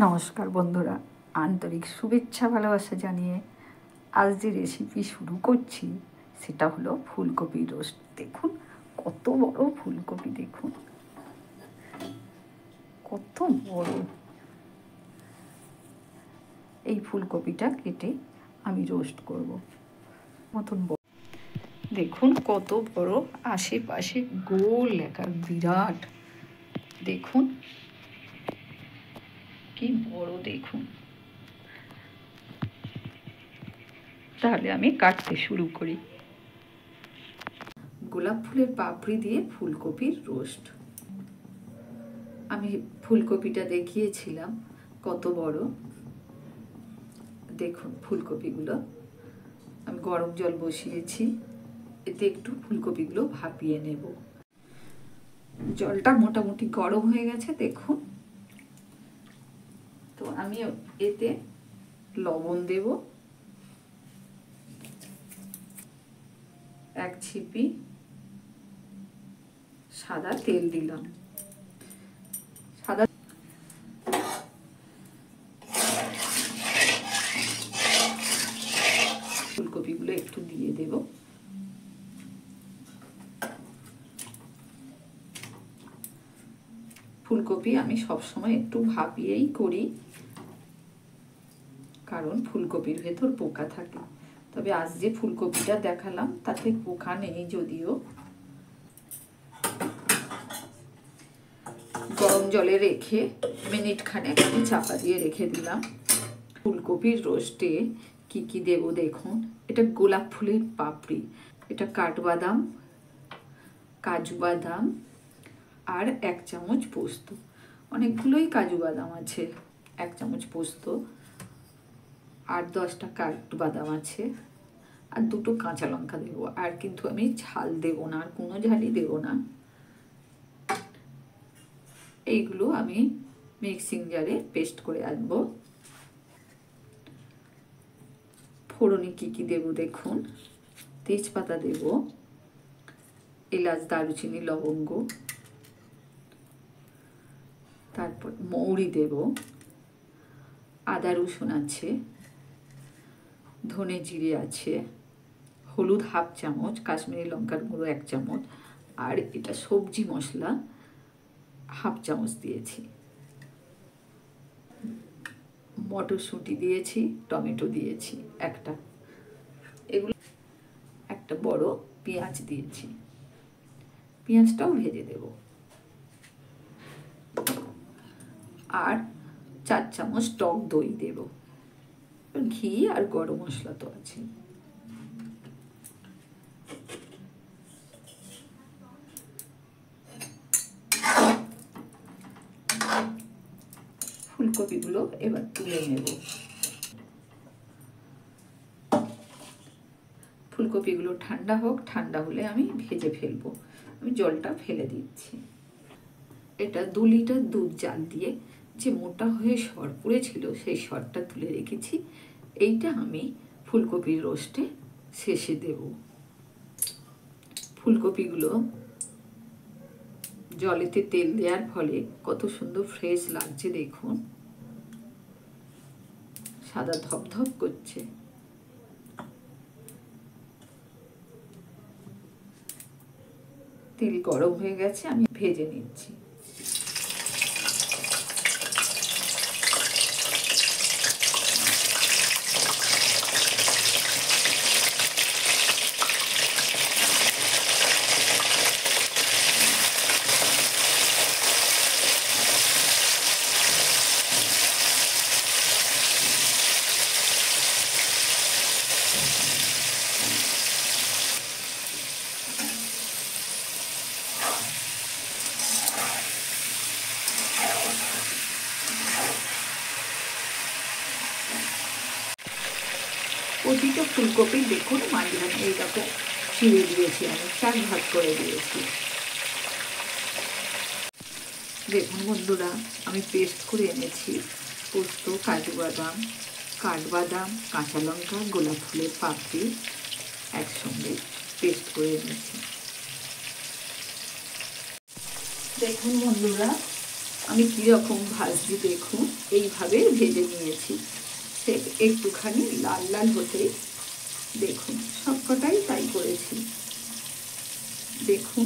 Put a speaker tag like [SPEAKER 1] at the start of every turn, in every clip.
[SPEAKER 1] নমস্কার বন্ধুরা, আন্তরিক শুভেচ্ছা ভালোবাসা জানিয়ে আজ যে রেসিপি শুরু করছি সেটা হলো ফুলকপি রোস্ট। দেখুন কত বড় ফুলকপি, দেখুন কত বড়। এই ফুলকপিটা কেটে আমি রোস্ট করব মতন বড়। দেখুন কত বড়, আশেপাশে গোল একা বিরাট। দেখুন কি বড়, দেখুন। তাহলে আমি কাটতে শুরু করি। গোলাপ ফুলের পাপড়ি দিয়ে ফুলকপির রোস্ট। আমি ফুলকপিটা দেখিয়েছিলাম কত বড়। দেখুন ফুলকপিগুলো আমি গরম জল বসিয়েছি, এতে একটু ফুলকপিগুলো ভাপিয়ে নেব। জলটা মোটামুটি গরম হয়ে গেছে, দেখুন। তো আমি এতে লবণ দেব, এক ছিপি সাদা তেল দিলাম। সাদা ফুলকপিগুলো একটু দিয়ে দেব। ফুলকপি আমি সবসময় একটু ভাপিয়েই করি, কারণ ফুলকপির ভেতর পোকা থাকে। তবে আজ যে ফুলকপিটা দেখালাম তাতে পোকা নেই যদিও। গরম জলে রেখে মিনিট খানেক আমি চাপা দিয়ে রেখে দিলাম। ফুলকপির রোস্টে কি কি দেব দেখুন। এটা গোলাপ ফুলের পাপড়ি, এটা কাঠবাদাম, কাজু বাদাম আর 1 চামচ পোস্ত। অনেকগুলোই কাজু বাদাম আছে, 1 চামচ পোস্ত, 8-10টা কাঠবাদাম আছে, আর 2টো কাঁচা লঙ্কা দেবো। আর কিন্তু আমি ঝাল দেবো না, আর কোনো ঝালই দেবো না। এইগুলো আমি মিক্সিং জারে পেস্ট করে আনবো। ফোড়নে কি কি দেবো দেখুন। তেজপাতা দেব, এলাচ, দারুচিনি, লবঙ্গ, তারপর মৌরি দেব, আদা রসুন আছে, ধনে জিরে আছে, হলুদ 1/2 চামচ, কাশ্মীরি লঙ্কার গুঁড়ো 1 চামচ, আর এটা সবজি মশলা 1/2 চামচ দিয়েছি। মটরশুঁটি দিয়েছি, টমেটো দিয়েছি একটা, এগুলো একটা বড় পেঁয়াজ দিয়েছি। পেঁয়াজটাও ভেজে দেব। আর 4 চামচ টক দই দেব। ঘি আর গরম মশলা তো আছে। ফুলকপিগুলো এবার তুলে নেব। ফুলকপিগুলো ঠান্ডা হোক, ঠান্ডা হলে আমি ভেজে ফেলবো। আমি জলটা ফেলে দিচ্ছি। এটা 2 লিটার দুধ জাল দিয়ে যে মোটা হয়ে সর পড়েছিল সেই সরটা তুলে রেখেছি। এইটা আমি ফুলকপির রোস্টে শেষে দেব। ফুলকপিগুলো জলেতে তেল দেওয়ার ফলে কত সুন্দর ফ্রেশ লাগছে, দেখুন সাদা ধপধপ করছে। তেল গরম হয়ে গেছে, আমি ভেজে নিচ্ছি। প্রতিটা ফুলকপি দেখুন মাঝখানে এইরকম চিড়ে দিয়েছি, আমি 4 ভাগ করে দিয়েছি। দেখুন বন্ধুরা, আমি পেস্ট করে এনেছি পোস্ত, কাজু বাদাম, কাঠবাদাম, কাঁচা লঙ্কা, গোলাপ ফুলের পাপড়ি একসঙ্গে পেস্ট করে এনেছি। দেখুন বন্ধুরা, আমি কীরকম ভাজছি দেখুন, এইভাবে ভেজে নিয়েছি। সে একটুখানি লাল লাল হতেই দেখুন সবকটাই তাই করেছি। দেখুন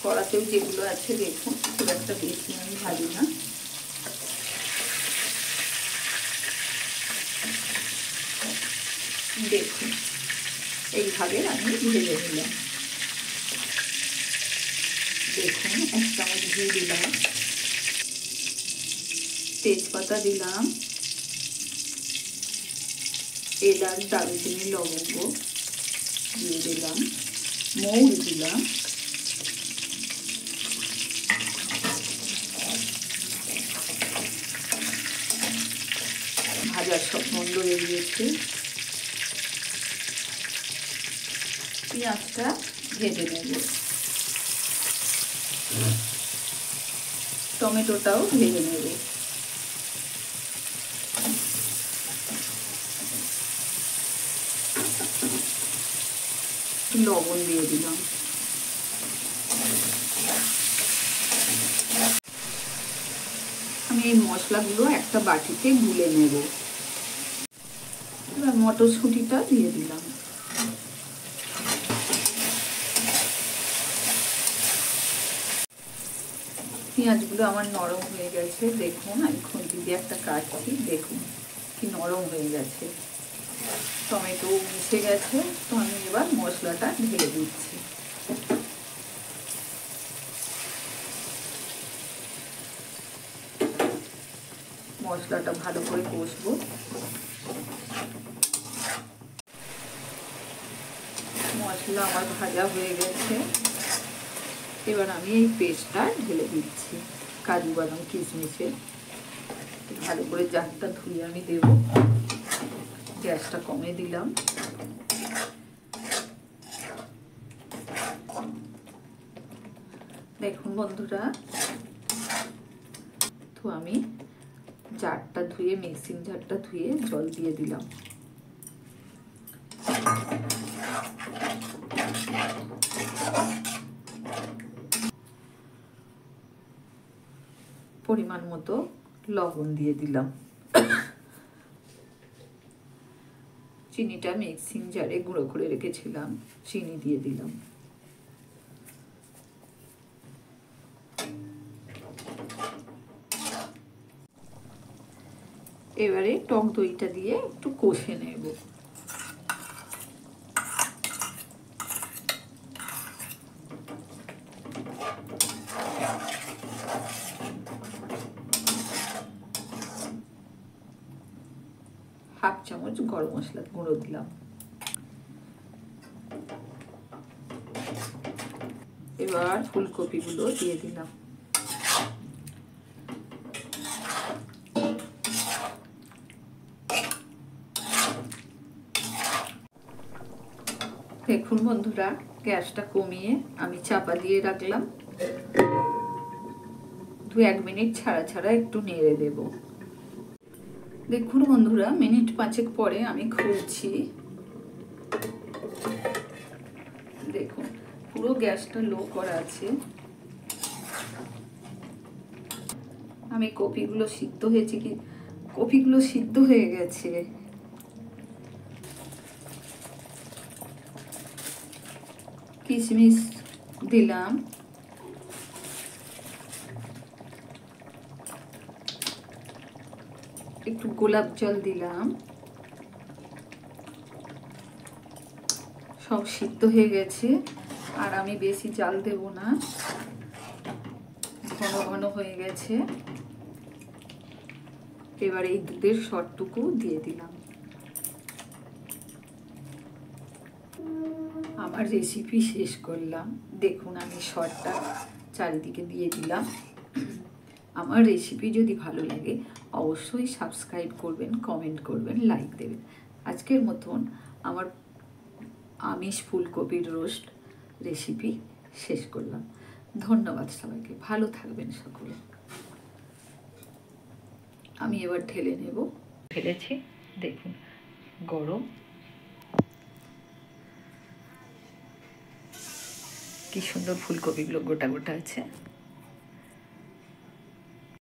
[SPEAKER 1] কড়াতেও যেগুলো আছে দেখুন, খুব একটা বেশি আমি ভাজি না। দেখুন এইভাবে আমি ভেজে নিলাম। দেখুন 1 চামচ ঘি দিলাম, তেজপাতা দিলাম, এলাচ, দারুচিনি, লবঙ্গ দিয়ে দিলাম, মৌরি দিলাম, ভাজার সব গন্ধ বেরিয়েছে। পেঁয়াজটা ভেজে নেব, টমেটোটাও ভেজে নেব। লবণ দিয়ে দিলাম। আমি এই মশলাগুলো একটা বাটিতে গুলে নেব। এবার মটরশুঁটিটা দিয়ে দিলাম। পেঁয়াজগুলো আমার নরম হয়ে গেছে, দেখুন আমি খুন্তি দিয়ে একটা কাটছি, দেখুন কি নরম হয়ে গেছে। টমেটো মিশে গেছে, তো আমি এবার মশলাটা ঢেলে দিচ্ছি। মশলাটা ভালো করে কষবো। মশলা আমার ভাজা হয়ে গেছে, এবার আমি এই পেস্টটা ঢেলে দিচ্ছি। কাজু বাদাম কিশমিশের ভালো করে জারটা ধুয়ে আমি দেব। গ্যাসটা কমে দিলাম। দেখুন বন্ধুরা, তো আমি জারটা ধুয়ে, মিক্সিং জারটা ধুয়ে জল দিয়ে দিলাম। পরিমাণ মতো লবণ দিয়ে দিলাম। চিনিটা মিক্সিং জারে গুঁড়ো করে রেখেছিলাম, চিনি দিয়ে দিলাম। এবারে টক দইটা দিয়ে একটু কষে নেব। হাফ চামচ গরম মশলা গুঁড়ো দিলাম। এবার ফুলকপিগুলো দিয়ে দিলাম। দেখুন বন্ধুরা, গ্যাসটা কমিয়ে আমি চাপা দিয়ে রাখলাম। 2-1 মিনিট ছাড়া ছাড়া একটু নেড়ে দেব। দেখুন বন্ধুরা, মিনিট 5 পরে আমি খুলছি। দেখুন পুরো গ্যাসটা লো করা আছে। আমি কপিগুলো সিদ্ধ হয়েছে কি, কপিগুলো সিদ্ধ হয়ে গেছে। কিশমিশ দিলাম, একটু গোলাপ জল দিলাম। সব সিদ্ধ হয়ে গেছে, আর আমি বেশি জাল দেব না, ঘন ঘন হয়ে গেছে। এবার এই দুধের সরটুকু দিয়ে দিলাম। আমার রেসিপি শেষ করলাম। দেখুন আমি সরটা চারিদিকে দিয়ে দিলাম। আমার রেসিপি যদি ভালো লাগে অবশ্যই সাবস্ক্রাইব করবেন, কমেন্ট করবেন, লাইক দেবেন। আজকের মতন আমার আমিষ ফুলকপির রোস্ট রেসিপি শেষ করলাম। ধন্যবাদ সবাইকে, ভালো থাকবেন সকলে। আমি এবার ঢেলে নেব। ঢেলেছি, দেখুন গরম, কি সুন্দর ফুলকপিগুলো গোটা গোটা আছে।